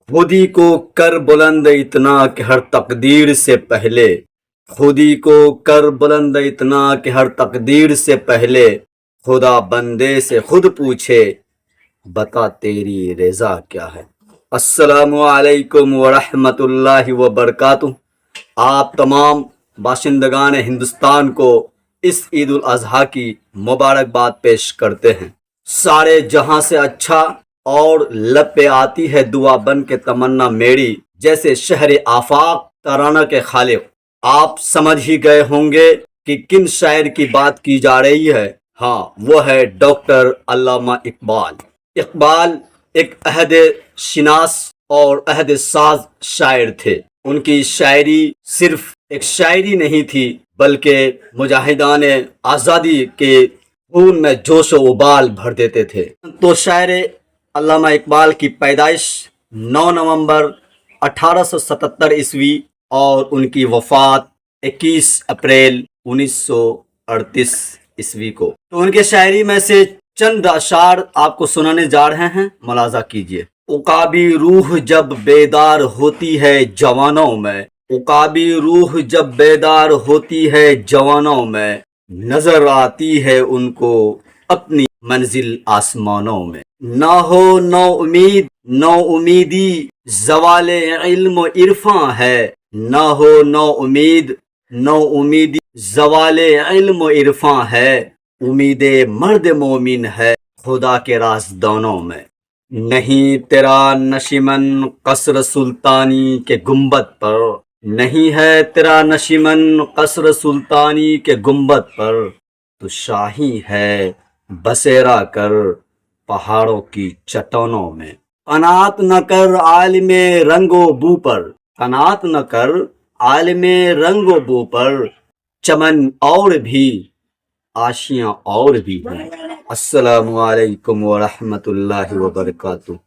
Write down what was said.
खुद ही को कर बुलंद इतना कि हर तकदीर से पहले, खुद ही को कर बुलंद इतना कि हर तकदीर से पहले खुदा बंदे से खुद पूछे बता तेरी रज़ा क्या है। अस्सलामु अलैकुम वरहमतुल्लाहि वबरकातुहू। आप तमाम बाशिंदगान हिंदुस्तान को इस ईद उल अज़हा की मुबारकबाद पेश करते हैं। सारे जहां से अच्छा और लब पे आती है दुआ बन के तमन्ना मेरी, जैसे शहर आफाक तराना के खालिक। आप समझ ही गए होंगे कि किन शायर की बात की जा रही है। हाँ, वो है डॉक्टर अल्लामा इकबाल। इकबाल एक अहद शिनास और अहद साज शायर थे। उनकी शायरी सिर्फ एक शायरी नहीं थी, बल्कि मुजाहिदान आज़ादी के खून में जोश व उबाल भर देते थे। तो शायर अल्लामा इकबाल की पैदाइश 9 नवंबर 1877 ईस्वी और उनकी वफ़ात 21 अप्रैल 1938 ईस्वी को। तो उनके शायरी में से चंद अशार आपको सुनाने जा रहे हैं, मुलाजा कीजिए। उकाबी रूह जब बेदार होती है जवानों में, उकाबी रूह जब बेदार होती है जवानों में, नजर आती है उनको अपनी मंजिल आसमानों में। ना हो नो उम्मीद नो उम्मीदी ज़वाले इल्म इरफां है, ना हो नो उम्मीद नो उम्मीदी ज़वाले इल्म इरफां है, उम्मीदे मर्द मोमिन है खुदा के राज़दानों में। नहीं तेरा नशिमन कसर सुल्तानी के गुंबद पर, नहीं है तेरा नशिमन कसर सुल्तानी के गुंबद पर, तो शाही है बसेरा कर पहाड़ों की चट्टानों में। कनात न कर आलिमे रंगो बू पर, कनात न कर आलिमे रंगो बू पर, चमन और भी आशियां और भी हैं। अस्सलामु अलैकुम व रहमतुल्लाहि व बरकातुहू।